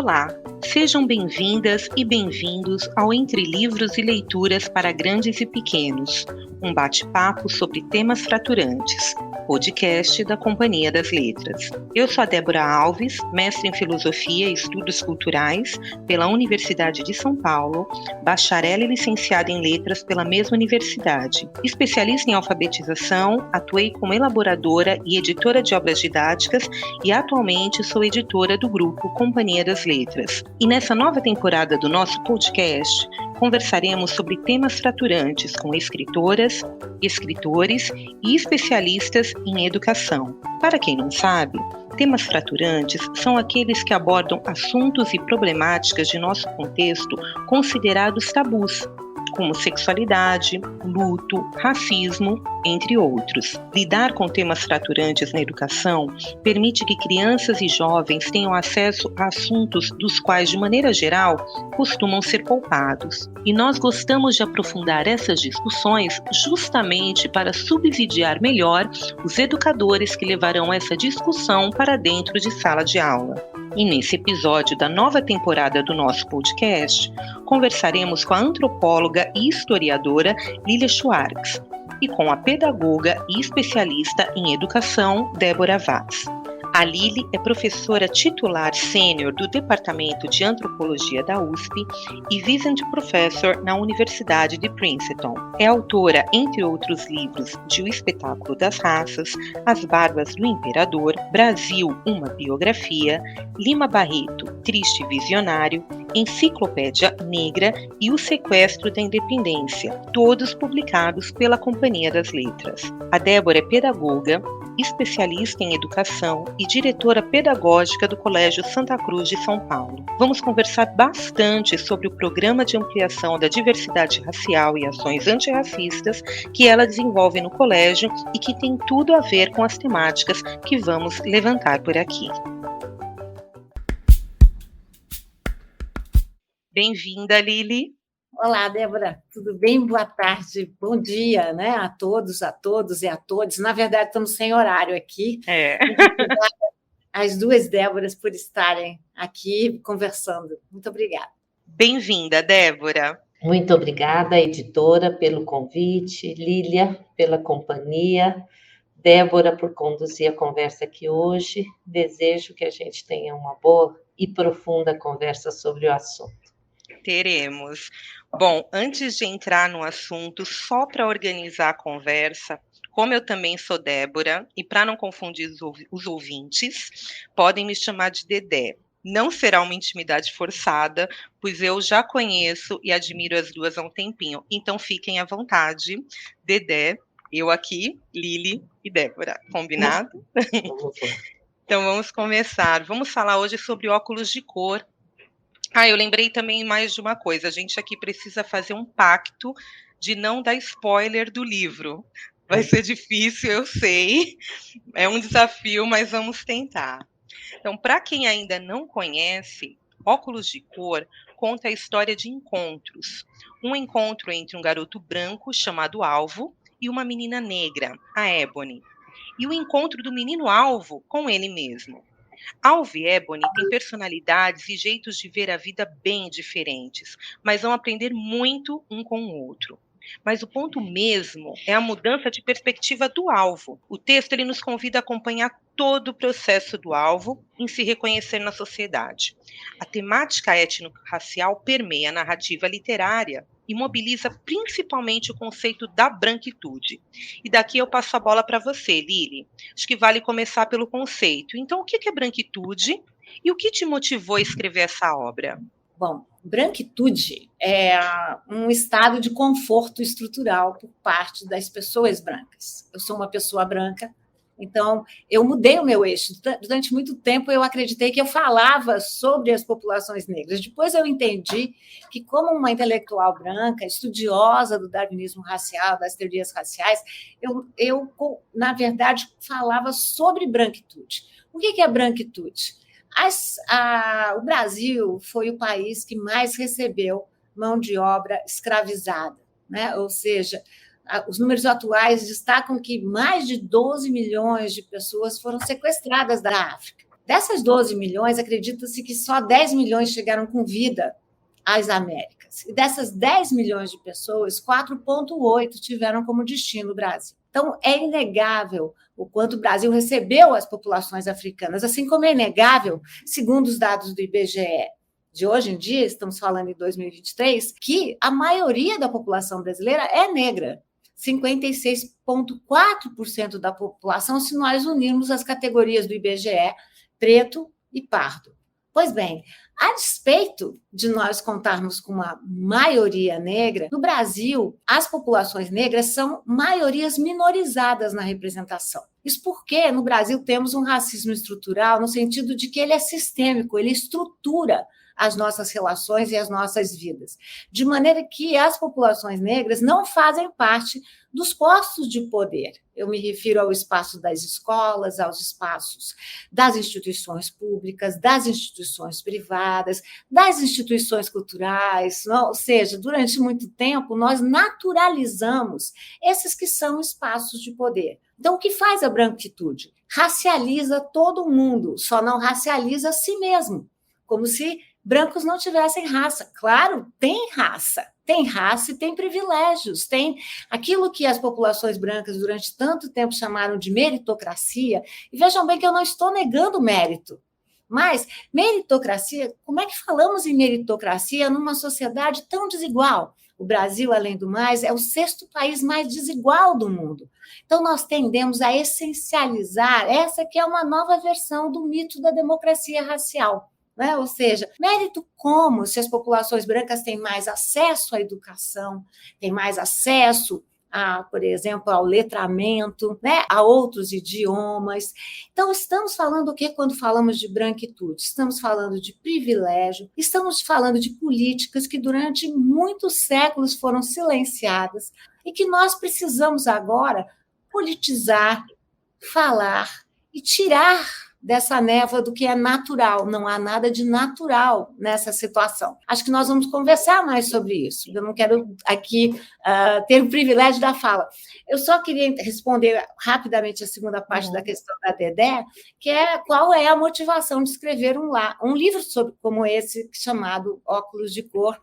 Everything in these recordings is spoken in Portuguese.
Olá, sejam bem-vindas e bem-vindos ao Entre Livros e Leituras para Grandes e Pequenos, um bate-papo sobre temas fraturantes, podcast da Companhia das Letras. Eu sou a Débora Alves, mestre em Filosofia e Estudos Culturais pela Universidade de São Paulo, bacharel e licenciada em Letras pela mesma universidade. Especialista em alfabetização, atuei como elaboradora e editora de obras didáticas e atualmente sou editora do grupo Companhia das Letras. E nessa nova temporada do nosso podcast, conversaremos sobre temas fraturantes com escritoras, escritores e especialistas em educação. Para quem não sabe, temas fraturantes são aqueles que abordam assuntos e problemáticas de nosso contexto considerados tabus, como sexualidade, luto, racismo, entre outros. Lidar com temas fraturantes na educação permite que crianças e jovens tenham acesso a assuntos dos quais, de maneira geral, costumam ser poupados. E nós gostamos de aprofundar essas discussões justamente para subsidiar melhor os educadores que levarão essa discussão para dentro de sala de aula. E nesse episódio da nova temporada do nosso podcast, conversaremos com a antropóloga e historiadora Lília Schwartz e com a pedagoga e especialista em educação Débora Vaz. A Lili é professora titular sênior do Departamento de Antropologia da USP e Visiting Professor na Universidade de Princeton. É autora, entre outros livros, de O Espetáculo das Raças, As Barbas do Imperador, Brasil, uma Biografia, Lima Barreto, Triste Visionário, Enciclopédia Negra e O Sequestro da Independência, todos publicados pela Companhia das Letras. A Débora é pedagoga, especialista em educação e diretora pedagógica do Colégio Santa Cruz de São Paulo. Vamos conversar bastante sobre o programa de ampliação da diversidade racial e ações antirracistas que ela desenvolve no colégio e que tem tudo a ver com as temáticas que vamos levantar por aqui. Bem-vinda, Lili. Olá, Débora, tudo bem? Boa tarde, bom dia, né? A todos e a todos. Na verdade, estamos sem horário aqui. Muito obrigada às duas Déboras por estarem aqui conversando. Muito obrigada. Bem-vinda, Débora. Muito obrigada, editora, pelo convite, Lília, pela companhia, Débora, por conduzir a conversa aqui hoje. Desejo que a gente tenha uma boa e profunda conversa sobre o assunto. Teremos. Bom, antes de entrar no assunto, só para organizar a conversa, como eu também sou Débora, e para não confundir os ouvintes, podem me chamar de Dedé. Não será uma intimidade forçada, pois eu já conheço e admiro as duas há um tempinho. Então fiquem à vontade, Dedé, eu aqui, Lili e Débora. Combinado? Então vamos começar. Vamos falar hoje sobre óculos de cor. Eu lembrei também mais de uma coisa. A gente aqui precisa fazer um pacto de não dar spoiler do livro. Vai ser difícil, eu sei. É um desafio, mas vamos tentar. Então, para quem ainda não conhece, Óculos de Cor conta a história de encontros. Um encontro entre um garoto branco, chamado Alvo, e uma menina negra, a Ebony. E o encontro do menino Alvo com ele mesmo. Alvo e Ebony têm personalidades e jeitos de ver a vida bem diferentes, mas vão aprender muito um com o outro. Mas o ponto mesmo é a mudança de perspectiva do Alvo. O texto ele nos convida a acompanhar todo o processo do Alvo em se reconhecer na sociedade. A temática étnico-racial permeia a narrativa literária e mobiliza principalmente o conceito da branquitude. E daqui eu passo a bola para você, Lili. Acho que vale começar pelo conceito. Então, o que é branquitude e o que te motivou a escrever essa obra? Bom, branquitude é um estado de conforto estrutural por parte das pessoas brancas. Eu sou uma pessoa branca, então eu mudei o meu eixo. Durante muito tempo eu acreditei que eu falava sobre as populações negras. Depois eu entendi que, como uma intelectual branca, estudiosa do darwinismo racial, das teorias raciais, eu na verdade, falava sobre branquitude. O que é branquitude? O Brasil foi o país que mais recebeu mão de obra escravizada, né? Ou seja, os números atuais destacam que mais de 12 milhões de pessoas foram sequestradas da África. Dessas 12 milhões, acredita-se que só 10 milhões chegaram com vida às Américas. E dessas 10 milhões de pessoas, 4,8 tiveram como destino o Brasil. Então, é inegável o quanto o Brasil recebeu as populações africanas, assim como é inegável, segundo os dados do IBGE, de hoje em dia, estamos falando em 2023, que a maioria da população brasileira é negra. 56,4% da população, se nós unirmos as categorias do IBGE, preto e pardo. Pois bem, a despeito de nós contarmos com uma maioria negra, no Brasil, as populações negras são maiorias minorizadas na representação. Isso porque no Brasil temos um racismo estrutural no sentido de que ele é sistêmico, ele estrutura as nossas relações e as nossas vidas, de maneira que as populações negras não fazem parte dos postos de poder. Eu me refiro ao espaço das escolas, aos espaços das instituições públicas, das instituições privadas, das instituições culturais, ou seja, durante muito tempo nós naturalizamos esses que são espaços de poder. Então, o que faz a branquitude? Racializa todo mundo, só não racializa a si mesmo, como se brancos não tivessem raça. Claro, tem raça e tem privilégios, tem aquilo que as populações brancas durante tanto tempo chamaram de meritocracia, e vejam bem que eu não estou negando mérito, mas meritocracia, como é que falamos em meritocracia numa sociedade tão desigual? O Brasil, além do mais, é o 6º país mais desigual do mundo. Então, nós tendemos a essencializar essa que é uma nova versão do mito da democracia racial. Né? Ou seja, mérito como? Se as populações brancas têm mais acesso à educação, têm mais acesso, por exemplo, ao letramento, né? A outros idiomas. Então, estamos falando o quê quando falamos de branquitude? Estamos falando de privilégio, estamos falando de políticas que durante muitos séculos foram silenciadas e que nós precisamos agora politizar, falar e tirar dessa névoa do que é natural. Não há nada de natural nessa situação. Acho que nós vamos conversar mais sobre isso. Eu não quero aqui ter o privilégio da fala. Eu só queria responder rapidamente a segunda parte da questão da Dedé, que é qual é a motivação de escrever um livro como esse, chamado Óculos de Cor,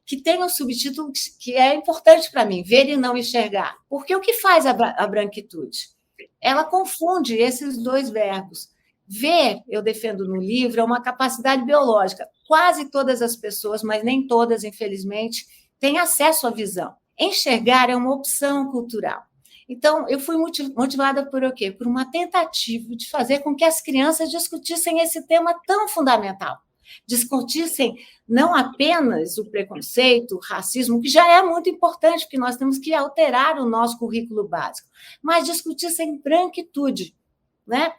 que tem um subtítulo que é importante para mim, Ver e Não Enxergar. Porque o que faz a branquitude? Ela confunde esses dois verbos. Ver, eu defendo no livro, é uma capacidade biológica. Quase todas as pessoas, mas nem todas, infelizmente, têm acesso à visão. Enxergar é uma opção cultural. Então, eu fui motivada por o quê? Por uma tentativa de fazer com que as crianças discutissem esse tema tão fundamental. Discutissem não apenas o preconceito, o racismo, que já é muito importante, porque nós temos que alterar o nosso currículo básico, mas discutissem branquitude. Né?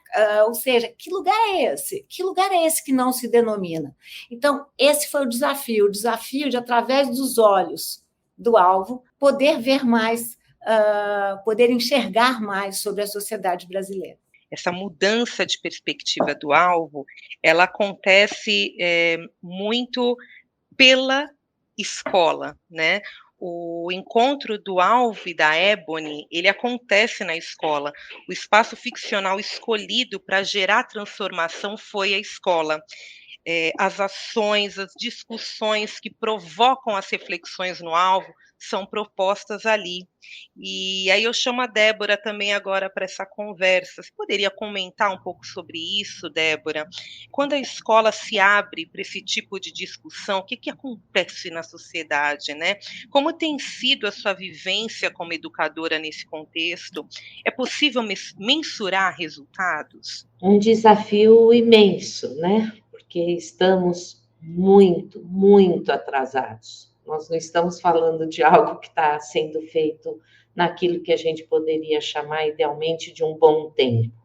Ou seja, que lugar é esse? Que lugar é esse que não se denomina? Então, esse foi o desafio de, através dos olhos do alvo, poder ver mais, poder enxergar mais sobre a sociedade brasileira. Essa mudança de perspectiva do alvo, ela acontece muito pela escola, né? O encontro do alvo e da Ebony, ele acontece na escola. O espaço ficcional escolhido para gerar transformação foi a escola. As ações, as discussões que provocam as reflexões no alvo são propostas ali. E aí eu chamo a Débora também agora para essa conversa. Você poderia comentar um pouco sobre isso, Débora? Quando a escola se abre para esse tipo de discussão, o que acontece na sociedade, né? Como tem sido a sua vivência como educadora nesse contexto? É possível mensurar resultados? Um desafio imenso, né? Porque estamos muito, muito atrasados. Nós não estamos falando de algo que está sendo feito naquilo que a gente poderia chamar, idealmente, de um bom tempo.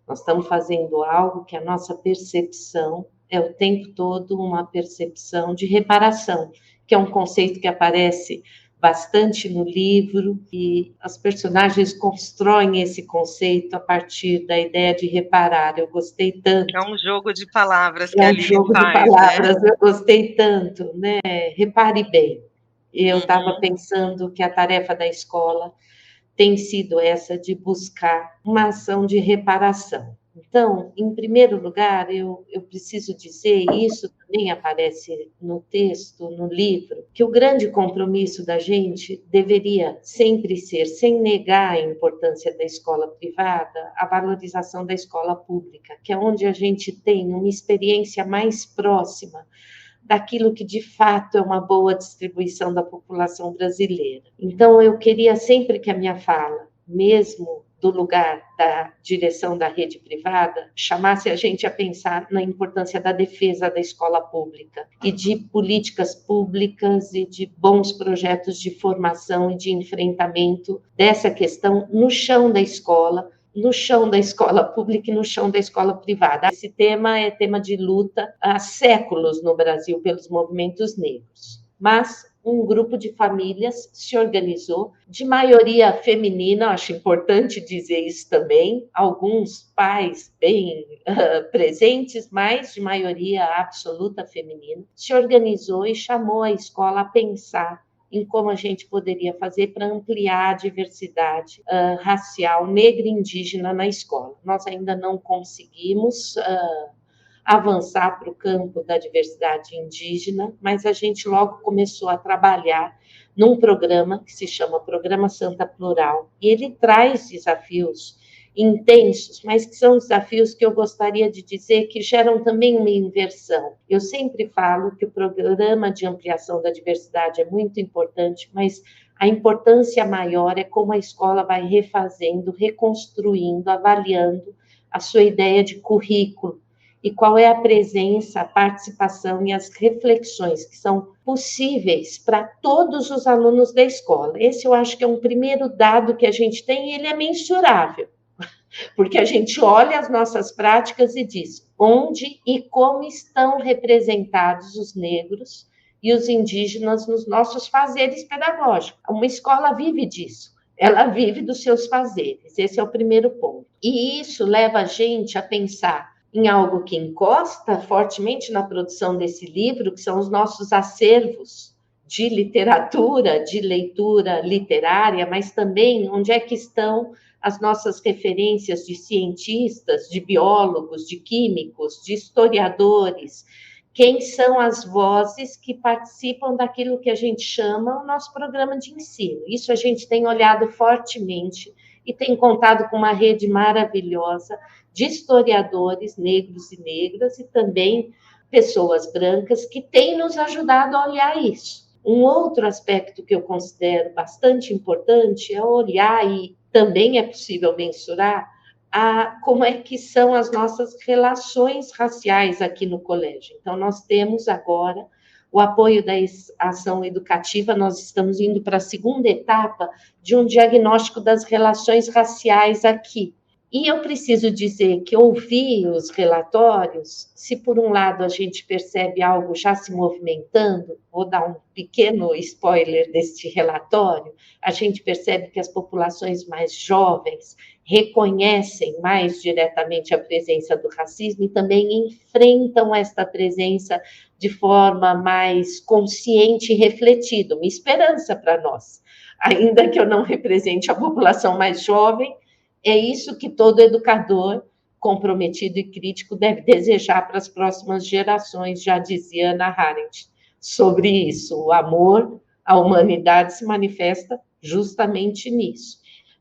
Nós estamos fazendo algo que a nossa percepção é o tempo todo uma percepção de reparação, que é um conceito que aparece bastante no livro, e as personagens constroem esse conceito a partir da ideia de reparar. Eu gostei tanto. É um jogo de palavras que a Lili faz. É um jogo de palavras, né? Eu gostei tanto, né? Repare bem. Eu estava pensando que a tarefa da escola tem sido essa de buscar uma ação de reparação. Então, em primeiro lugar, eu preciso dizer, e isso também aparece no texto, no livro, que o grande compromisso da gente deveria sempre ser, sem negar a importância da escola privada, a valorização da escola pública, que é onde a gente tem uma experiência mais próxima daquilo que de fato é uma boa distribuição da população brasileira. Então, eu queria sempre que a minha fala, mesmo do lugar da direção da rede privada, chamasse a gente a pensar na importância da defesa da escola pública e de políticas públicas e de bons projetos de formação e de enfrentamento dessa questão no chão da escola pública e no chão da escola privada. Esse tema é tema de luta há séculos no Brasil pelos movimentos negros. Mas um grupo de famílias se organizou, de maioria feminina, acho importante dizer isso também, alguns pais bem presentes, mas de maioria absoluta feminina, se organizou e chamou a escola a pensar em como a gente poderia fazer para ampliar a diversidade racial negra e indígena na escola. Nós ainda não conseguimos avançar para o campo da diversidade indígena, mas a gente logo começou a trabalhar num programa que se chama Programa Santa Plural, e ele traz desafios intensos, mas que são desafios que eu gostaria de dizer que geram também uma inversão. Eu sempre falo que o programa de ampliação da diversidade é muito importante, mas a importância maior é como a escola vai refazendo, reconstruindo, avaliando a sua ideia de currículo, e qual é a presença, a participação e as reflexões que são possíveis para todos os alunos da escola. Esse eu acho que é um primeiro dado que a gente tem, e ele é mensurável, porque a gente olha as nossas práticas e diz onde e como estão representados os negros e os indígenas nos nossos fazeres pedagógicos. Uma escola vive disso, ela vive dos seus fazeres, esse é o primeiro ponto. E isso leva a gente a pensar em algo que encosta fortemente na produção desse livro, que são os nossos acervos de literatura, de leitura literária, mas também onde é que estão as nossas referências de cientistas, de biólogos, de químicos, de historiadores, quem são as vozes que participam daquilo que a gente chama o nosso programa de ensino. Isso a gente tem olhado fortemente e tem contado com uma rede maravilhosa de historiadores negros e negras e também pessoas brancas que têm nos ajudado a olhar isso. Um outro aspecto que eu considero bastante importante é olhar, e também é possível mensurar, como é que são as nossas relações raciais aqui no colégio. Então, nós temos agora o apoio da ação educativa, nós estamos indo para a segunda etapa de um diagnóstico das relações raciais aqui. E eu preciso dizer que ouvir os relatórios, se por um lado a gente percebe algo já se movimentando, vou dar um pequeno spoiler deste relatório, a gente percebe que as populações mais jovens reconhecem mais diretamente a presença do racismo e também enfrentam esta presença de forma mais consciente e refletida, uma esperança para nós. Ainda que eu não represente a população mais jovem, é isso que todo educador comprometido e crítico deve desejar para as próximas gerações, já dizia Hannah Arendt sobre isso. O amor à humanidade se manifesta justamente nisso.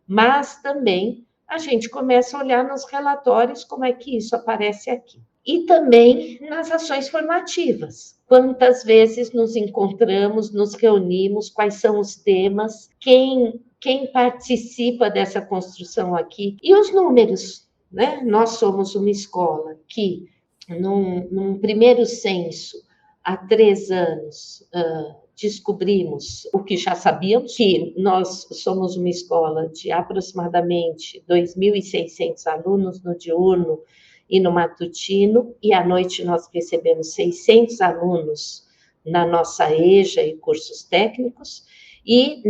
Mas também a gente começa a olhar nos relatórios como é que isso aparece aqui. E também nas ações formativas. Quantas vezes nos encontramos, nos reunimos, quais são os temas, quem participa dessa construção aqui. E os números, né? Nós somos uma escola que, num primeiro censo, há 3 anos, descobrimos o que já sabíamos, que nós somos uma escola de aproximadamente 2.600 alunos no diurno e no matutino, e à noite nós recebemos 600 alunos na nossa EJA e cursos técnicos, e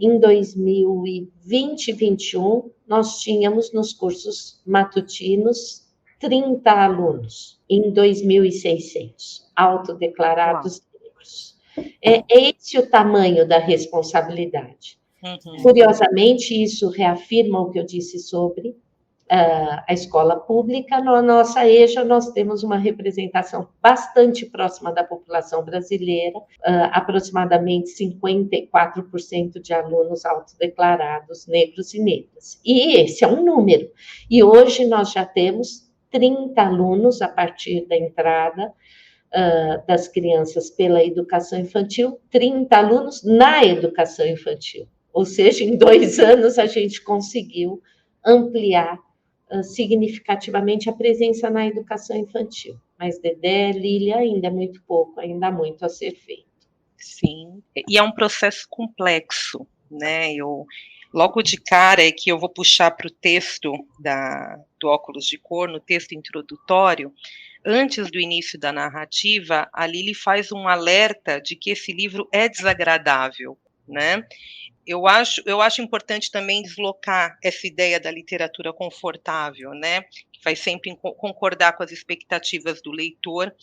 em 2020 e 2021 nós tínhamos nos cursos matutinos 30 alunos, em 2.600, autodeclarados negros. É esse o tamanho da responsabilidade. Curiosamente, isso reafirma o que eu disse sobre a escola pública. Na nossa EJA, nós temos uma representação bastante próxima da população brasileira, aproximadamente 54% de alunos autodeclarados negros e negras. E esse é um número. E hoje nós já temos 30 alunos a partir da entrada das crianças pela educação infantil, 30 alunos na educação infantil. Ou seja, em 2 anos a gente conseguiu ampliar significativamente a presença na educação infantil. Mas, Dedé, Lília, ainda é muito pouco, ainda há muito a ser feito. Sim, e é um processo complexo, né? Logo de cara é que eu vou puxar para o texto do Óculos de Cor, no texto introdutório. Antes do início da narrativa, a Lili faz um alerta de que esse livro é desagradável, né? Eu acho importante também deslocar essa ideia da literatura confortável, né? Que vai sempre concordar com as expectativas do leitor,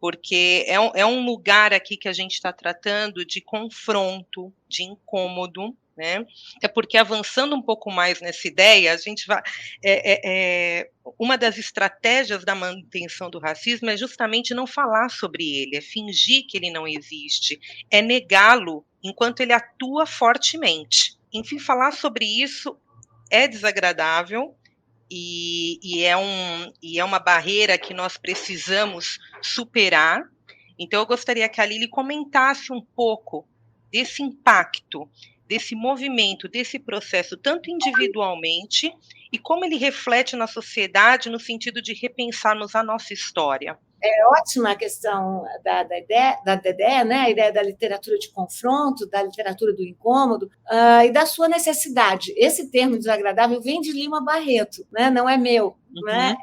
porque é um lugar aqui que a gente está tratando de confronto, de incômodo, né? É porque avançando um pouco mais nessa ideia, a gente vai. Uma das estratégias da manutenção do racismo é justamente não falar sobre ele, é fingir que ele não existe, é negá-lo enquanto ele atua fortemente. Enfim, falar sobre isso é desagradável e é uma barreira que nós precisamos superar. Então, eu gostaria que a Lili comentasse um pouco desse impacto, desse movimento, desse processo, tanto individualmente, e como ele reflete na sociedade no sentido de repensarmos a nossa história. É ótima a questão da Dedé, né? A ideia da literatura de confronto, da literatura do incômodo, e da sua necessidade. Esse termo desagradável vem de Lima Barreto, né? Não é meu. Né?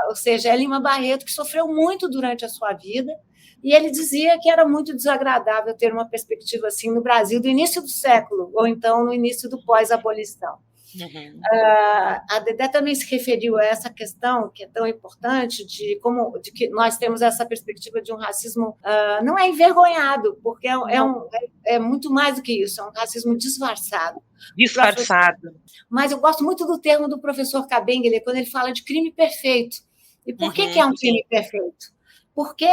Ou seja, é Lima Barreto que sofreu muito durante a sua vida, e ele dizia que era muito desagradável ter uma perspectiva assim no Brasil do início do século, ou então no início do pós-abolição. A Dedé também se referiu a essa questão que é tão importante de que nós temos essa perspectiva de um racismo não é envergonhado, porque é muito mais do que isso, é um racismo disfarçado. Mas eu gosto muito do termo do professor Kabengele, quando ele fala de crime perfeito. E por que é um crime perfeito? Porque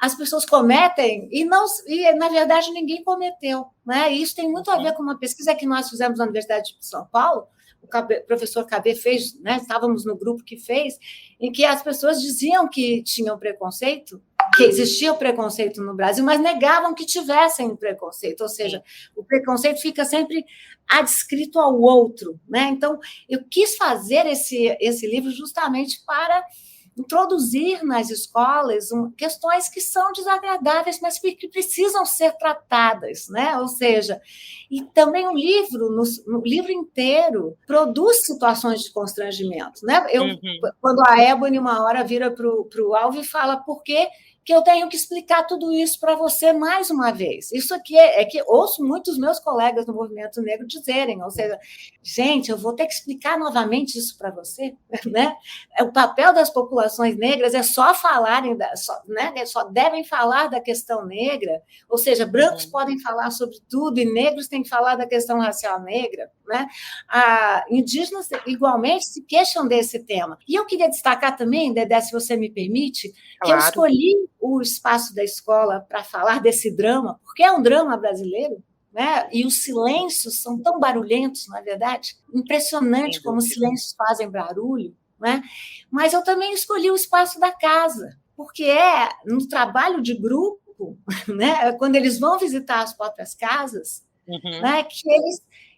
as pessoas cometem e, na verdade, ninguém cometeu. Né? E isso tem muito a ver com uma pesquisa que nós fizemos na Universidade de São Paulo, o professor Cabé fez, né? Estávamos no grupo que fez, em que as pessoas diziam que tinham preconceito, que existia o preconceito no Brasil, mas negavam que tivessem preconceito, ou seja, o preconceito fica sempre adscrito ao outro. Né? Então, eu quis fazer esse livro justamente para introduzir nas escolas questões que são desagradáveis, mas que precisam ser tratadas, né? Ou seja, e também o livro, no livro inteiro, produz situações de constrangimento, né? Quando a Ebony uma hora vira para o Alvo e fala por que eu tenho que explicar tudo isso para você mais uma vez. Isso aqui é que ouço muitos meus colegas do movimento negro dizerem, ou seja, gente, eu vou ter que explicar novamente isso para você, né? O papel das populações negras é só falarem, né? Só devem falar da questão negra, ou seja, brancos podem falar sobre tudo e negros têm que falar da questão racial negra, né? Indígenas, igualmente, se queixam desse tema. E eu queria destacar também, Dedé, se você me permite, que eu escolhi o espaço da escola para falar desse drama, porque é um drama brasileiro, né? E os silêncios são tão barulhentos, não é verdade? Impressionante como os silêncios fazem barulho, né? Mas eu também escolhi o espaço da casa, porque é no trabalho de grupo, né? Quando eles vão visitar as próprias casas, né?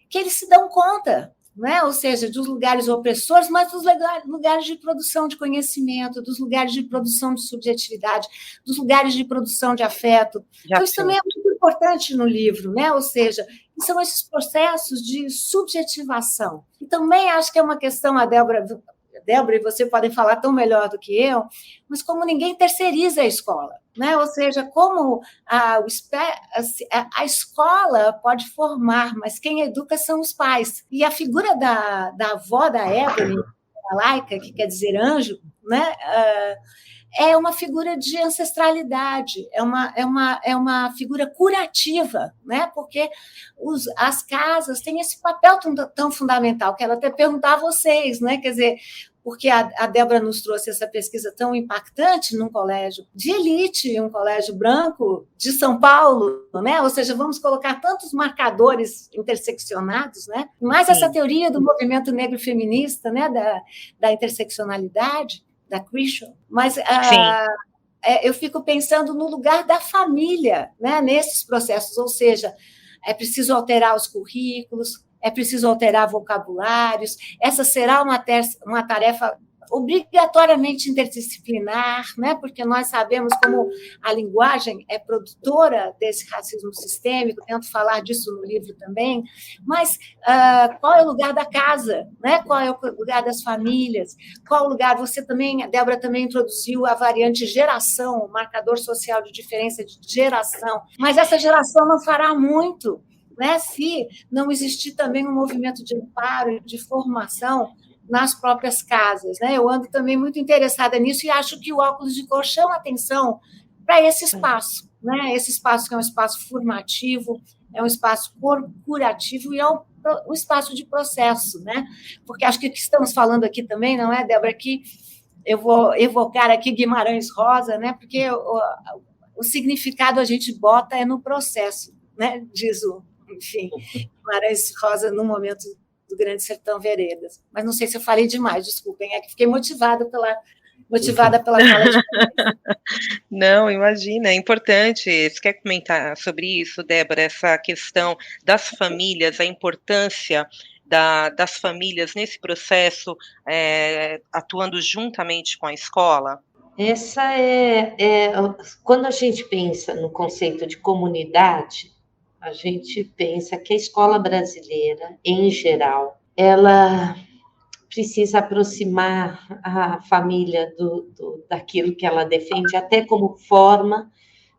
que eles se dão conta, né? Ou seja, dos lugares opressores, mas dos lugares de produção de conhecimento, dos lugares de produção de subjetividade, dos lugares de produção de afeto. Então, isso também é muito importante no livro, né? Ou seja, são esses processos de subjetivação. E também acho que é uma questão, a Débora e você podem falar tão melhor do que eu, mas como ninguém terceiriza a escola, né? Ou seja, como a escola pode formar, mas quem educa são os pais. E a figura da avó da Ebony, a Laika, que quer dizer anjo, né? É uma figura de ancestralidade, é uma figura curativa, né? Porque as casas têm esse papel tão fundamental, que ela até perguntar a vocês, né? Quer dizer, porque a Débora nos trouxe essa pesquisa tão impactante num colégio de elite, um colégio branco de São Paulo, né? Ou seja, vamos colocar tantos marcadores interseccionados, né? Mais essa teoria do movimento negro feminista, né? Da interseccionalidade, da Crishaw, mas eu fico pensando no lugar da família, né? Nesses processos, ou seja, é preciso alterar os currículos, é preciso alterar vocabulários, essa será uma tarefa obrigatoriamente interdisciplinar, né? Porque nós sabemos como a linguagem é produtora desse racismo sistêmico, tento falar disso no livro também, mas qual é o lugar da casa, né? Qual é o lugar das famílias, qual o lugar, a Débora também introduziu a variante geração, o marcador social de diferença de geração, mas essa geração não fará muito, né, se não existir também um movimento de amparo, de formação nas próprias casas, né? Eu ando também muito interessada nisso e acho que o óculos de cor chama atenção para esse espaço, né? Esse espaço que é um espaço formativo, é um espaço curativo e é um espaço de processo, né? Porque acho que o que estamos falando aqui também, não é, Débora, que eu vou evocar aqui Guimarães Rosa, né? Porque o significado a gente bota no processo, né? Diz enfim, Guimarães Rosa no momento do Grande Sertão Veredas. Mas não sei se eu falei demais, desculpem, é que fiquei motivada pela fala de vocês. Não, imagina, é importante. Você quer comentar sobre isso, Débora, essa questão das famílias, a importância das famílias nesse processo, atuando juntamente com a escola? Essa quando a gente pensa no conceito de comunidade, a gente pensa que a escola brasileira, em geral, ela precisa aproximar a família daquilo que ela defende, até como forma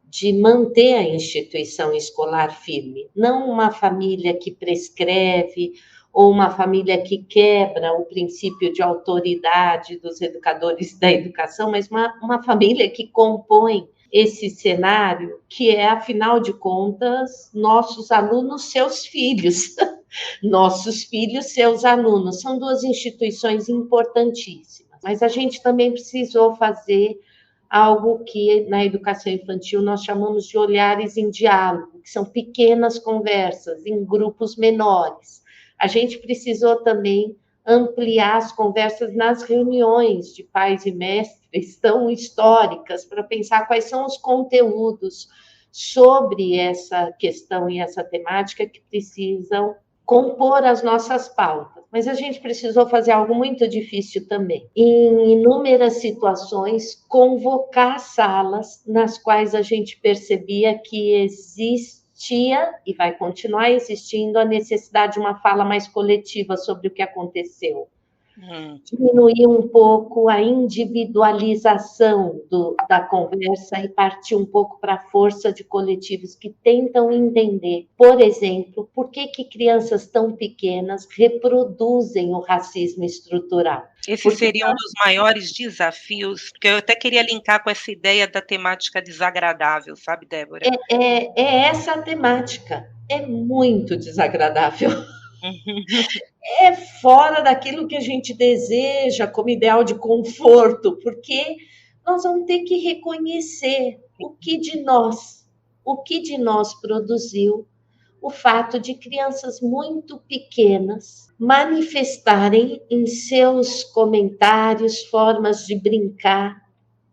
de manter a instituição escolar firme. Não uma família que prescreve ou uma família que quebra o princípio de autoridade dos educadores da educação, mas uma família que compõe esse cenário, que é, afinal de contas, nossos alunos, seus filhos. Nossos filhos, seus alunos. São duas instituições importantíssimas. Mas a gente também precisou fazer algo que, na educação infantil, nós chamamos de olhares em diálogo, que são pequenas conversas em grupos menores. A gente precisou também ampliar as conversas nas reuniões de pais e mestres tão históricas, para pensar quais são os conteúdos sobre essa questão e essa temática que precisam compor as nossas pautas. Mas a gente precisou fazer algo muito difícil também. Em inúmeras situações, convocar salas nas quais a gente percebia que existia e vai continuar existindo a necessidade de uma fala mais coletiva sobre o que aconteceu. Diminuir um pouco a individualização da conversa e partir um pouco para a força de coletivos que tentam entender, por exemplo, por que crianças tão pequenas reproduzem o racismo estrutural. Esse seria um dos maiores desafios, porque eu até queria linkar com essa ideia da temática desagradável, sabe, Débora? É essa a temática, é muito desagradável. É fora daquilo que a gente deseja como ideal de conforto, porque nós vamos ter que reconhecer o que de nós produziu o fato de crianças muito pequenas manifestarem em seus comentários, formas de brincar,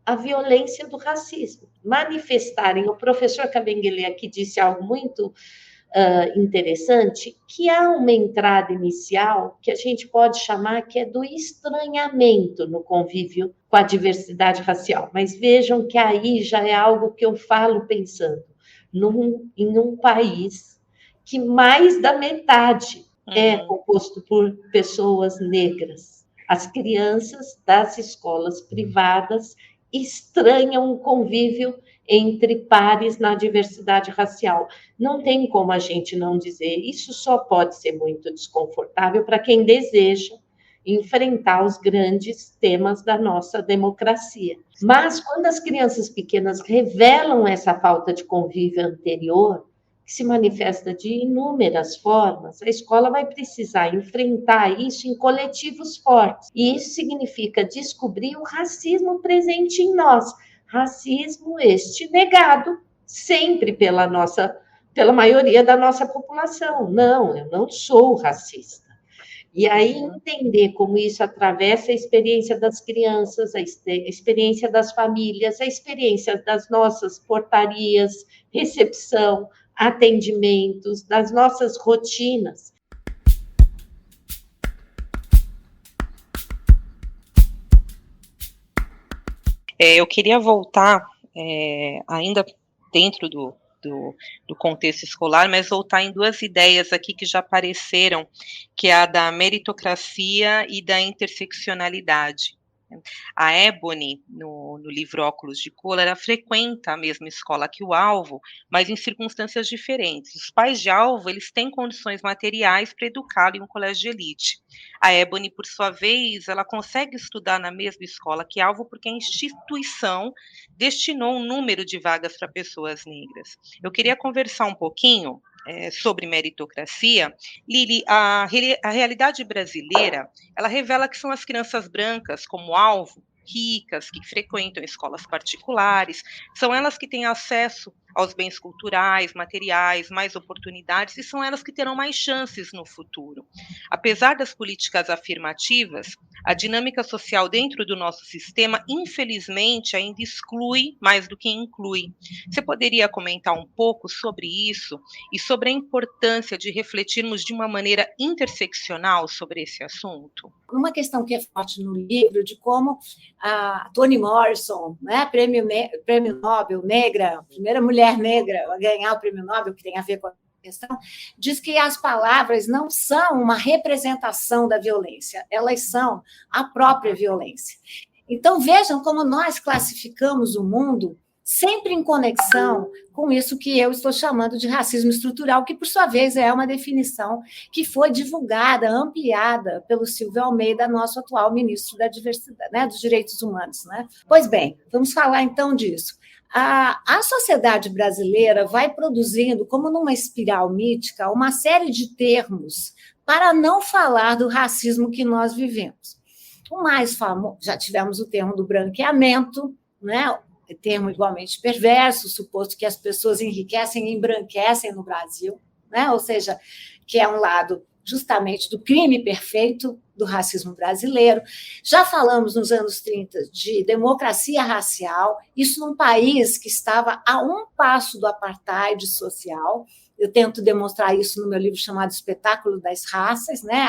a violência do racismo. Manifestarem, o professor Kabengele aqui disse algo muito interessante, que há uma entrada inicial que a gente pode chamar que é do estranhamento no convívio com a diversidade racial. Mas vejam que aí já é algo que eu falo pensando em um país que mais da metade é composto por pessoas negras. As crianças das escolas privadas estranham o convívio entre pares na diversidade racial. Não tem como a gente não dizer, isso só pode ser muito desconfortável para quem deseja enfrentar os grandes temas da nossa democracia. Mas quando as crianças pequenas revelam essa falta de convívio anterior, que se manifesta de inúmeras formas, a escola vai precisar enfrentar isso em coletivos fortes. E isso significa descobrir o racismo presente em nós. Racismo este negado sempre pela maioria da nossa população. Não, eu não sou racista. E aí entender como isso atravessa a experiência das crianças, a experiência das famílias, a experiência das nossas portarias, recepção, atendimentos, das nossas rotinas. Eu queria voltar, ainda dentro do contexto escolar, mas voltar em duas ideias aqui que já apareceram, que é a da meritocracia e da interseccionalidade. A Ebony, no livro Óculos de Cor, ela frequenta a mesma escola que o alvo, mas em circunstâncias diferentes. Os pais de alvo, eles têm condições materiais para educá-lo em um colégio de elite. A Ebony, por sua vez, ela consegue estudar na mesma escola que alvo porque a instituição destinou um número de vagas para pessoas negras. Eu queria conversar um pouquinho sobre meritocracia. Lili, a realidade brasileira, ela revela que são as crianças brancas como alvo, ricas, que frequentam escolas particulares, são elas que têm acesso aos bens culturais, materiais, mais oportunidades, e são elas que terão mais chances no futuro. Apesar das políticas afirmativas, a dinâmica social dentro do nosso sistema, infelizmente, ainda exclui mais do que inclui. Você poderia comentar um pouco sobre isso e sobre a importância de refletirmos de uma maneira interseccional sobre esse assunto? Uma questão que é forte no livro, de como a Toni Morrison, né, prêmio Nobel negra, primeira mulher negra a ganhar o prêmio Nobel, que tem a ver com a questão, diz que as palavras não são uma representação da violência, elas são a própria violência. Então, vejam como nós classificamos o mundo sempre em conexão com isso que eu estou chamando de racismo estrutural, que, por sua vez, é uma definição que foi divulgada, ampliada pelo Silvio Almeida, nosso atual ministro da Diversidade, né, dos Direitos Humanos. Né? Pois bem, vamos falar então disso. A sociedade brasileira vai produzindo, como numa espiral mítica, uma série de termos para não falar do racismo que nós vivemos. O mais famoso, já tivemos o termo do branqueamento, né? Termo igualmente perverso, suposto que as pessoas enriquecem e embranquecem no Brasil, né? Ou seja, que é um lado justamente do crime perfeito do racismo brasileiro. Já falamos nos anos 30 de democracia racial, isso num país que estava a um passo do apartheid social. Eu tento demonstrar isso no meu livro chamado Espetáculo das Raças. Né?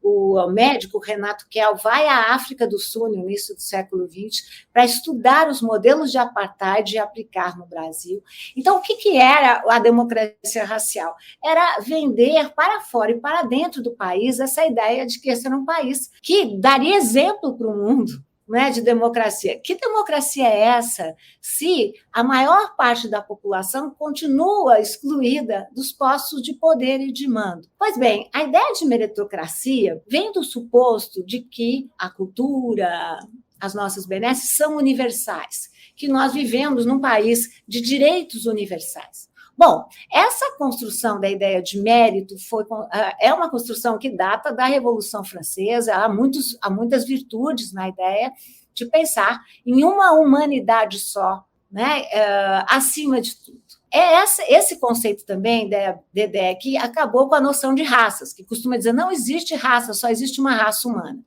O médico Renato Kell vai à África do Sul, no início do século XX, para estudar os modelos de apartheid e aplicar no Brasil. Então, o que era a democracia racial? Era vender para fora e para dentro do país essa ideia de que esse era um país que daria exemplo para o mundo, né, de democracia. Que democracia é essa se a maior parte da população continua excluída dos postos de poder e de mando? Pois bem, a ideia de meritocracia vem do suposto de que a cultura, as nossas benesses são universais, que nós vivemos num país de direitos universais. Bom, essa construção da ideia de mérito é uma construção que data da Revolução Francesa. Há muitas virtudes na ideia de pensar em uma humanidade só, né, acima de tudo. É esse conceito também, Dedé, que acabou com a noção de raças, que costuma dizer não existe raça, só existe uma raça humana.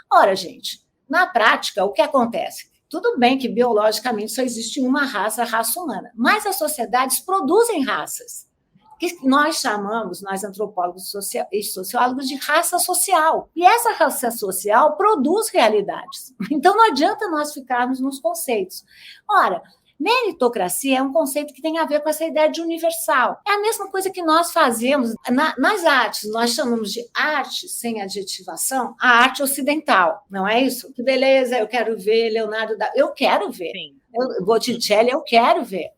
Ora, gente, na prática, o que acontece? Tudo bem que biologicamente só existe uma raça, a raça humana, mas as sociedades produzem raças, que nós antropólogos e sociólogos, de raça social. E essa raça social produz realidades. Então não adianta nós ficarmos nos conceitos. Ora, meritocracia é um conceito que tem a ver com essa ideia de universal. É a mesma coisa que nós fazemos nas artes. Nós chamamos de arte sem adjetivação a arte ocidental, não é isso? Que beleza, eu quero ver Leonardo da... Eu quero ver. Botticelli, eu quero ver.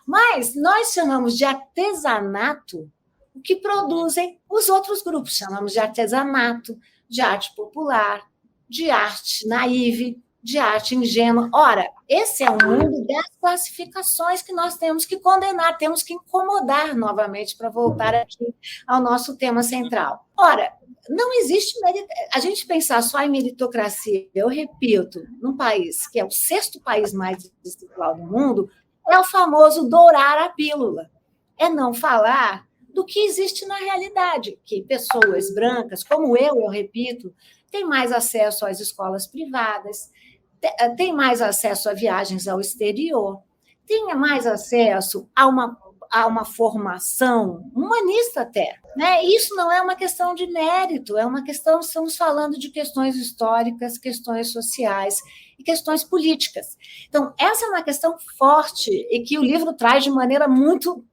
Mas nós chamamos de artesanato o que produzem os outros grupos. Chamamos de artesanato, de arte popular, de arte naive, de arte ingênua. Ora, esse é o mundo das classificações que nós temos que condenar, temos que incomodar novamente para voltar aqui ao nosso tema central. Ora, não existe a gente pensar só em meritocracia, eu repito, num país que é o 6º país mais desigual do mundo, é o famoso dourar a pílula. É não falar do que existe na realidade, que pessoas brancas, como eu repito, têm mais acesso às escolas privadas, têm mais acesso a viagens ao exterior, têm mais acesso a uma formação humanista até. Né? Isso não é uma questão de mérito, é uma questão, estamos falando de questões históricas, questões sociais e questões políticas. Então, essa é uma questão forte e que o livro traz de maneira muito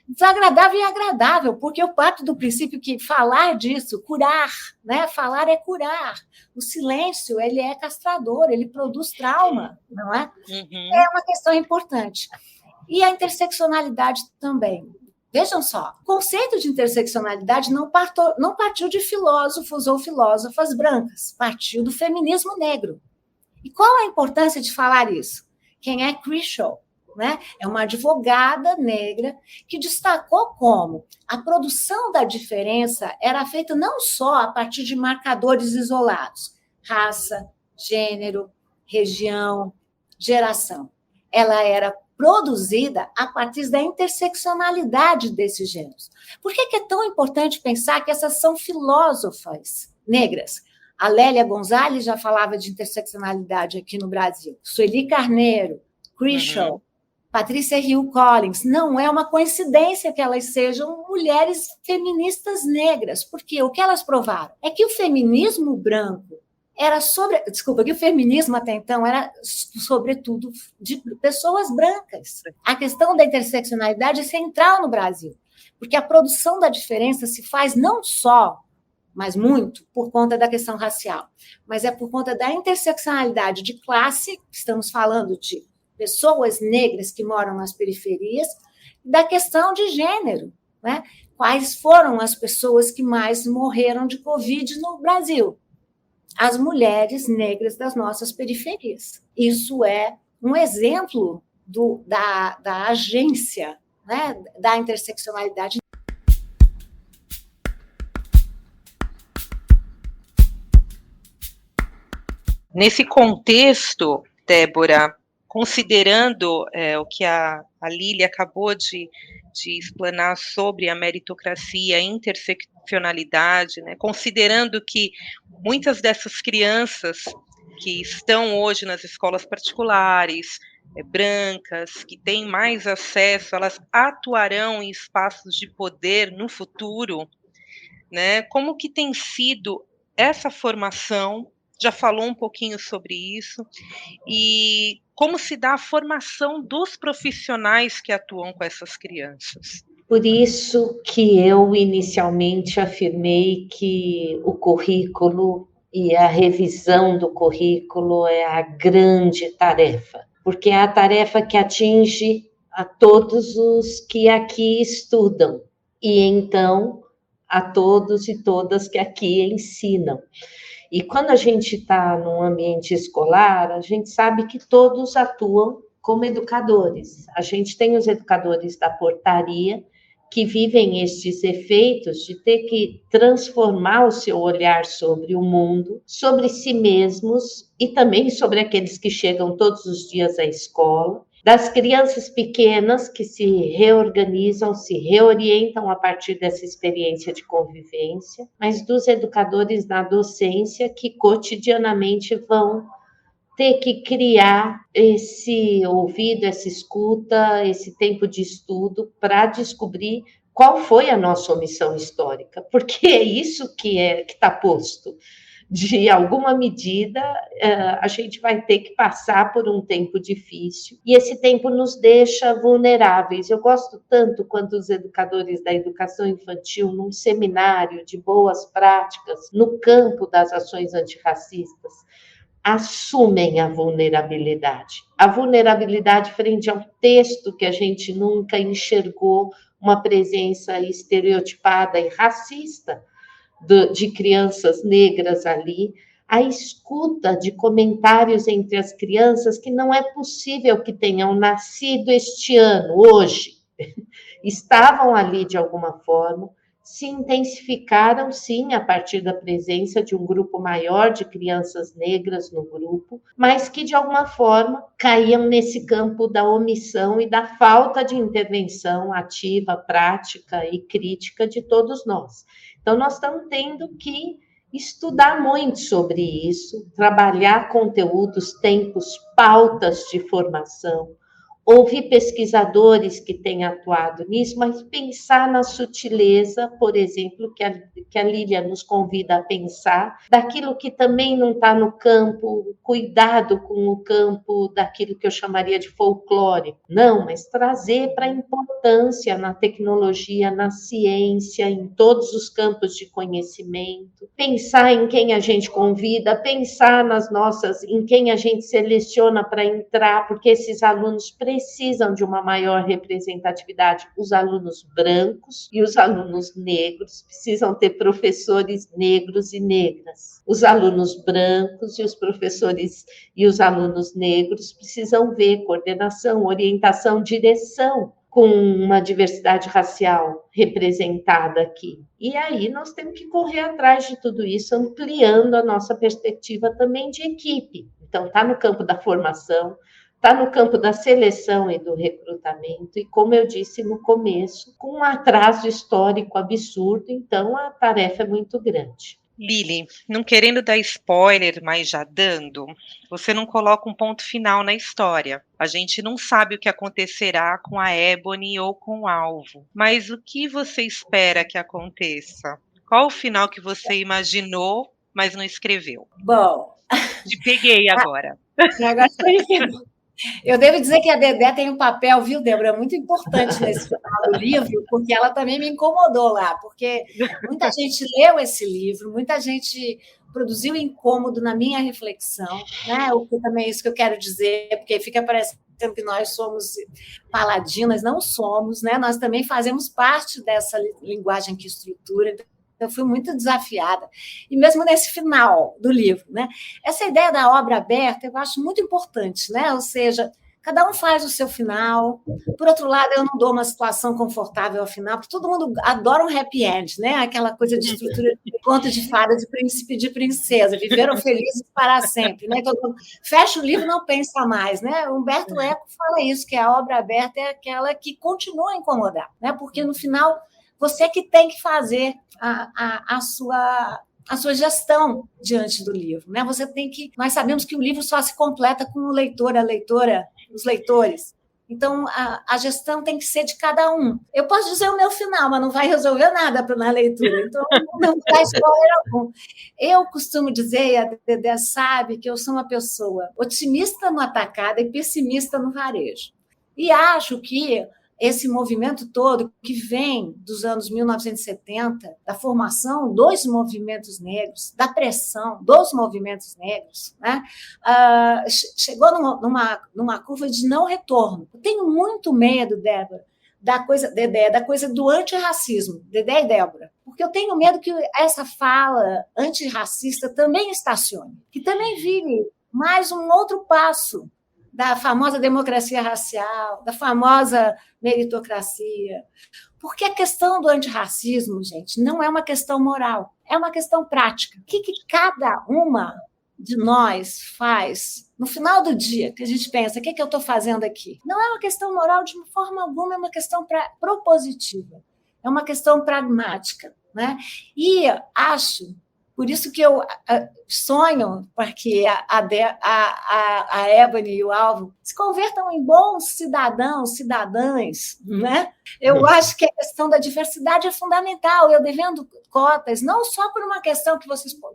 desagradável e agradável, porque eu parto do princípio que falar disso, curar, né? Falar é curar. O silêncio, ele é castrador, ele produz trauma, não é? Uhum. É uma questão importante. E a interseccionalidade também. Vejam só, o conceito de interseccionalidade não partiu de filósofos ou filósofas brancas, partiu do feminismo negro. E qual a importância de falar isso? Quem é Crishaw? Né? É uma advogada negra que destacou como a produção da diferença era feita não só a partir de marcadores isolados, raça, gênero, região, geração. Ela era produzida a partir da interseccionalidade desses gêneros. Por que é tão importante pensar que essas são filósofas negras? A Lélia Gonzalez já falava de interseccionalidade aqui no Brasil. Sueli Carneiro, Crishaw, Patrícia Hill Collins. Não é uma coincidência que elas sejam mulheres feministas negras, porque o que elas provaram é que o feminismo branco era que o feminismo até então era sobretudo de pessoas brancas. A questão da interseccionalidade é central no Brasil, porque a produção da diferença se faz não só, mas muito, por conta da questão racial, mas é por conta da interseccionalidade de classe, estamos falando de pessoas negras que moram nas periferias, da questão de gênero, né? Quais foram as pessoas que mais morreram de Covid no Brasil? As mulheres negras das nossas periferias. Isso é um exemplo da agência, né? Da interseccionalidade. Nesse contexto, Débora, considerando o que a Lília acabou de explanar sobre a meritocracia, a interseccionalidade, né, considerando que muitas dessas crianças que estão hoje nas escolas particulares, brancas, que têm mais acesso, elas atuarão em espaços de poder no futuro, né? Como que tem sido essa formação? Já falou um pouquinho sobre isso, e como se dá a formação dos profissionais que atuam com essas crianças? Por isso que eu inicialmente afirmei que o currículo e a revisão do currículo é a grande tarefa, porque é a tarefa que atinge a todos os que aqui estudam, e então a todos e todas que aqui ensinam. E quando a gente está num ambiente escolar, a gente sabe que todos atuam como educadores. A gente tem os educadores da portaria, que vivem estes efeitos de ter que transformar o seu olhar sobre o mundo, sobre si mesmos e também sobre aqueles que chegam todos os dias à escola. Das crianças pequenas que se reorganizam, se reorientam a partir dessa experiência de convivência, mas dos educadores na docência que cotidianamente vão ter que criar esse ouvido, essa escuta, esse tempo de estudo para descobrir qual foi a nossa omissão histórica, porque é isso que está posto. De alguma medida, a gente vai ter que passar por um tempo difícil, e esse tempo nos deixa vulneráveis. Eu gosto tanto quando os educadores da educação infantil, num seminário de boas práticas, no campo das ações antirracistas, assumem a vulnerabilidade frente a um texto que a gente nunca enxergou uma presença estereotipada e racista de crianças negras ali, a escuta de comentários entre as crianças que não é possível que tenham nascido este ano, hoje. Estavam ali de alguma forma, se intensificaram, sim, a partir da presença de um grupo maior de crianças negras no grupo, mas que, de alguma forma, caíam nesse campo da omissão e da falta de intervenção ativa, prática e crítica de todos nós. Então, nós estamos tendo que estudar muito sobre isso, trabalhar conteúdos, tempos, pautas de formação, ouvir pesquisadores que têm atuado nisso, mas pensar na sutileza, por exemplo, que a Lília nos convida a pensar, daquilo que também não está no campo, cuidado com o campo daquilo que eu chamaria de folclore. Não, mas trazer para a importância na tecnologia, na ciência, em todos os campos de conhecimento, pensar em quem a gente convida, pensar em quem a gente seleciona para entrar, porque esses alunos precisam de uma maior representatividade. Os alunos brancos e os alunos negros precisam ter professores negros e negras. Os alunos brancos e os professores e os alunos negros precisam ver coordenação, orientação, direção, com uma diversidade racial representada aqui. E aí nós temos que correr atrás de tudo isso, ampliando a nossa perspectiva também de equipe. Então, está no campo da formação, está no campo da seleção e do recrutamento, e como eu disse no começo, com um atraso histórico absurdo, então a tarefa é muito grande. Lili, não querendo dar spoiler, mas já dando, você não coloca um ponto final na história. A gente não sabe o que acontecerá com a Ebony ou com o Alvo, mas o que você espera que aconteça? Qual o final que você imaginou, mas não escreveu? Bom... Te peguei agora. Agora eu devo dizer que a Dedé tem um papel, viu, Débora, muito importante nesse final do livro, porque ela também me incomodou lá, porque muita gente leu esse livro, muita gente produziu incômodo na minha reflexão, né? O que também é isso que eu quero dizer, porque fica parecendo que nós somos paladinas, não somos, né? Nós também fazemos parte dessa linguagem que estrutura. Eu fui muito desafiada. E mesmo nesse final do livro, né? Essa ideia da obra aberta eu acho muito importante, né? Ou seja, cada um faz o seu final. Por outro lado, eu não dou uma situação confortável ao final, porque todo mundo adora um happy end, né? Aquela coisa de estrutura de conto de fada, de príncipe e de princesa. Viveram felizes para sempre, né? Todo mundo fecha o livro e não pensa mais, né? Humberto Eco fala isso, que a obra aberta é aquela que continua a incomodar, né? Porque no final você que tem que fazer a sua gestão diante do livro, né? Você tem que... Nós sabemos que o livro só se completa com o leitor, a leitora, os leitores. Então, a gestão tem que ser de cada um. Eu posso dizer o meu final, mas não vai resolver nada na leitura. Então, não dá spoiler algum. Eu costumo dizer, e a Dedé sabe, que eu sou uma pessoa otimista no atacado e pessimista no varejo. E acho que esse movimento todo que vem dos anos 1970, da formação dos movimentos negros, da pressão dos movimentos negros, né? Chegou numa curva de não retorno. Eu tenho muito medo, Débora, da coisa do antirracismo, Dedé e Débora, porque eu tenho medo que essa fala antirracista também estacione, que também vire mais um outro passo da famosa democracia racial, da famosa meritocracia. Porque a questão do antirracismo, gente, não é uma questão moral, é uma questão prática. O que cada uma de nós faz no final do dia, que a gente pensa, o que eu estou fazendo aqui? Não é uma questão moral de forma alguma, é uma questão propositiva, é uma questão pragmática, né? E acho... Por isso que eu sonho para que a Ebony e o Alvo se convertam em bons cidadãos, cidadãs, né? Eu acho que a questão da diversidade é fundamental. Eu defendo cotas, não só por uma questão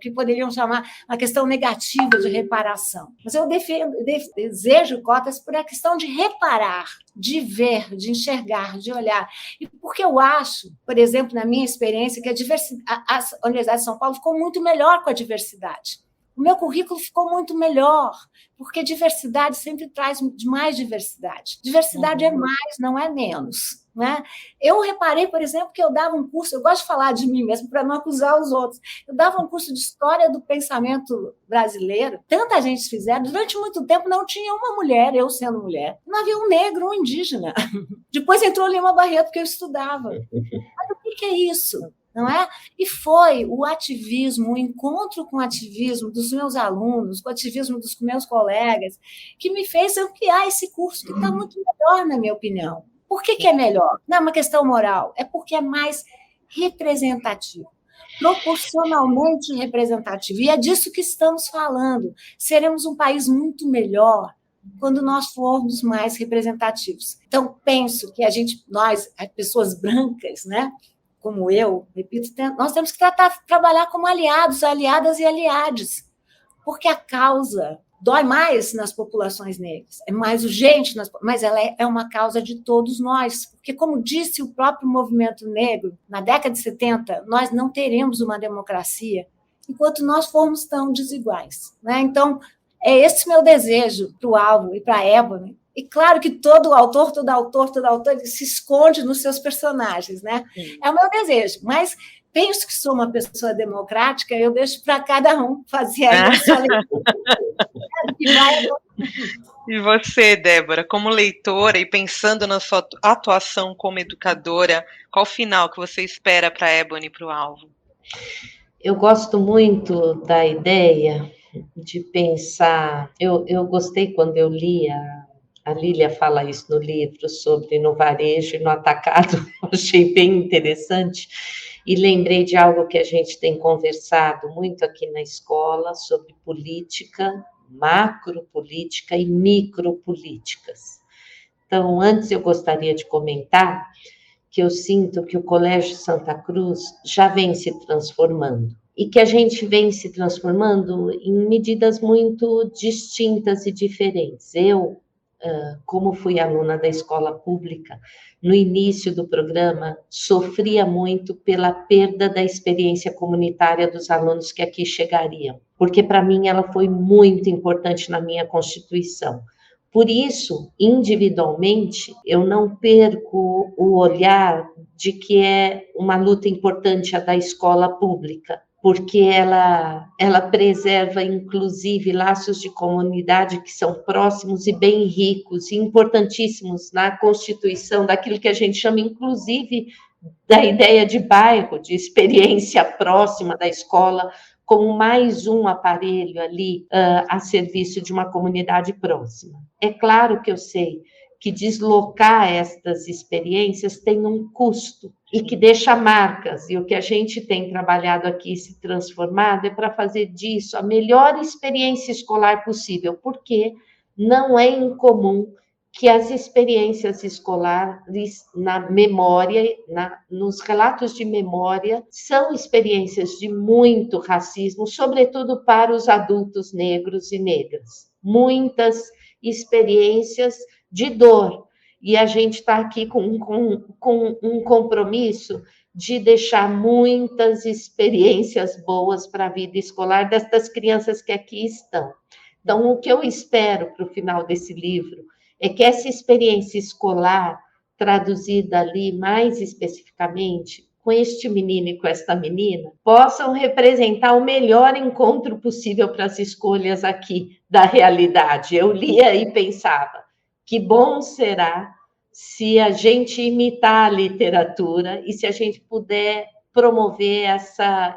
que poderiam chamar uma questão negativa de reparação, mas eu desejo cotas por a questão de reparar, de ver, de enxergar, de olhar. E porque eu acho, por exemplo, na minha experiência, que a Universidade de São Paulo ficou muito melhor com a diversidade. O meu currículo ficou muito melhor, porque diversidade sempre traz mais diversidade. Diversidade é mais, não é menos. né? Eu reparei, por exemplo, que eu dava um curso, eu gosto de falar de mim mesmo para não acusar os outros, eu dava um curso de História do Pensamento Brasileiro, tanta gente fizeram, durante muito tempo não tinha uma mulher, eu sendo mulher, não havia um negro, um indígena. Depois entrou Lima Barreto, que eu estudava. Mas o que é isso? Não é? E foi o ativismo, o encontro com o ativismo dos meus alunos, com o ativismo dos meus colegas, que me fez ampliar esse curso, que está muito melhor, na minha opinião. Por que é melhor? Não é uma questão moral, é porque é mais representativo, proporcionalmente representativo. E é disso que estamos falando. Seremos um país muito melhor quando nós formos mais representativos. Então, penso que nós, as pessoas brancas, né, como eu, repito, nós temos que trabalhar como aliados, aliadas e aliados, porque a causa dói mais nas populações negras, é mais urgente, mas ela é uma causa de todos nós, porque, como disse o próprio movimento negro, na década de 70, nós não teremos uma democracia enquanto nós formos tão desiguais, né? Então, é esse meu desejo para o Álvaro e para a Ébony. E claro que todo autor ele se esconde nos seus personagens, né? Sim. É o meu desejo, mas penso que sou uma pessoa democrática, eu deixo para cada um fazer a sua leitura. E você, Débora, como leitora e pensando na sua atuação como educadora, qual final que você espera para a Ébony e para o Álvaro? Eu gosto muito da ideia de pensar, eu gostei quando eu li, a Lília fala isso no livro, sobre no varejo e no atacado, eu achei bem interessante, e lembrei de algo que a gente tem conversado muito aqui na escola, sobre política, macropolítica e micropolíticas. Então, antes eu gostaria de comentar que eu sinto que o Colégio Santa Cruz já vem se transformando, e que a gente vem se transformando em medidas muito distintas e diferentes. Eu, como fui aluna da escola pública, no início do programa, sofria muito pela perda da experiência comunitária dos alunos que aqui chegariam, porque para mim ela foi muito importante na minha constituição. Por isso, individualmente, eu não perco o olhar de que é uma luta importante a da escola pública, porque ela preserva, inclusive, laços de comunidade que são próximos e bem ricos e importantíssimos na constituição daquilo que a gente chama, inclusive, da ideia de bairro, de experiência próxima da escola, como mais um aparelho ali a serviço de uma comunidade próxima. É claro que eu sei que deslocar estas experiências tem um custo e que deixa marcas, e o que a gente tem trabalhado aqui, se transformado, é para fazer disso a melhor experiência escolar possível, porque não é incomum que as experiências escolares na memória, nos relatos de memória, são experiências de muito racismo, sobretudo para os adultos negros e negras. Muitas experiências de dor. E a gente está aqui com um compromisso de deixar muitas experiências boas para a vida escolar destas crianças que aqui estão. Então, o que eu espero para o final desse livro é que essa experiência escolar, traduzida ali mais especificamente, com este menino e com esta menina, possam representar o melhor encontro possível para as escolhas aqui da realidade. Eu lia e pensava, que bom será se a gente imitar a literatura e se a gente puder promover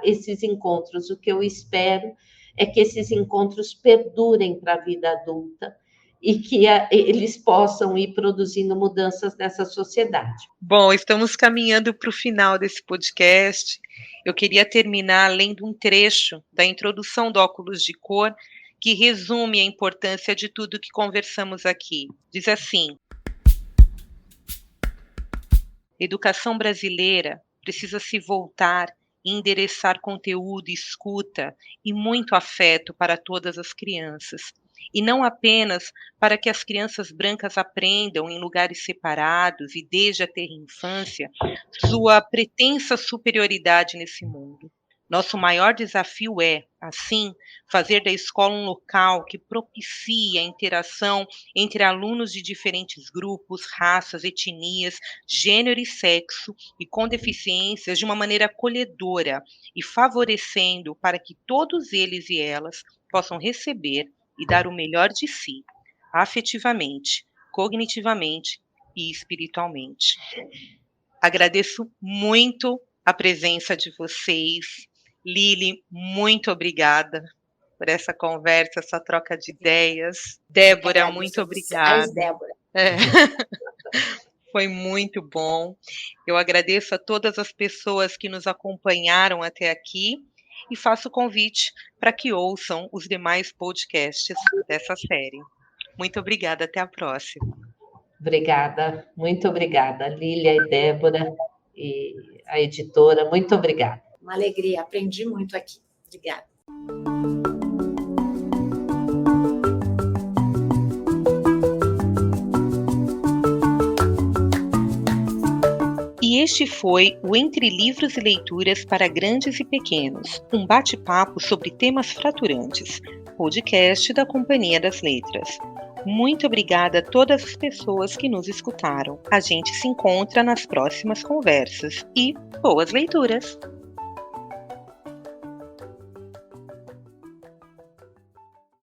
esses encontros. O que eu espero é que esses encontros perdurem para a vida adulta e que eles possam ir produzindo mudanças nessa sociedade. Bom, estamos caminhando para o final desse podcast. Eu queria terminar lendo um trecho da introdução do Óculos de Cor, que resume a importância de tudo que conversamos aqui. Diz assim: educação brasileira precisa se voltar e endereçar conteúdo, escuta e muito afeto para todas as crianças. E não apenas para que as crianças brancas aprendam em lugares separados e desde a tenra infância sua pretensa superioridade nesse mundo, Nosso maior desafio é, assim, fazer da escola um local que propicie a interação entre alunos de diferentes grupos, raças, etnias, gênero e sexo e com deficiências de uma maneira acolhedora e favorecendo para que todos eles e elas possam receber e dar o melhor de si, afetivamente, cognitivamente e espiritualmente. Agradeço muito a presença de vocês. Lili, muito obrigada por essa conversa, essa troca de ideias. Débora, muito obrigada. Débora. Foi muito bom. Eu agradeço a todas as pessoas que nos acompanharam até aqui e faço o convite para que ouçam os demais podcasts dessa série. Muito obrigada, até a próxima. Obrigada, muito obrigada, Lília e Débora e a editora, muito obrigada. Uma alegria, aprendi muito aqui. Obrigada. E este foi o Entre Livros e Leituras para Grandes e Pequenos, um bate-papo sobre temas fraturantes, podcast da Companhia das Letras. Muito obrigada a todas as pessoas que nos escutaram. A gente se encontra nas próximas conversas e boas leituras!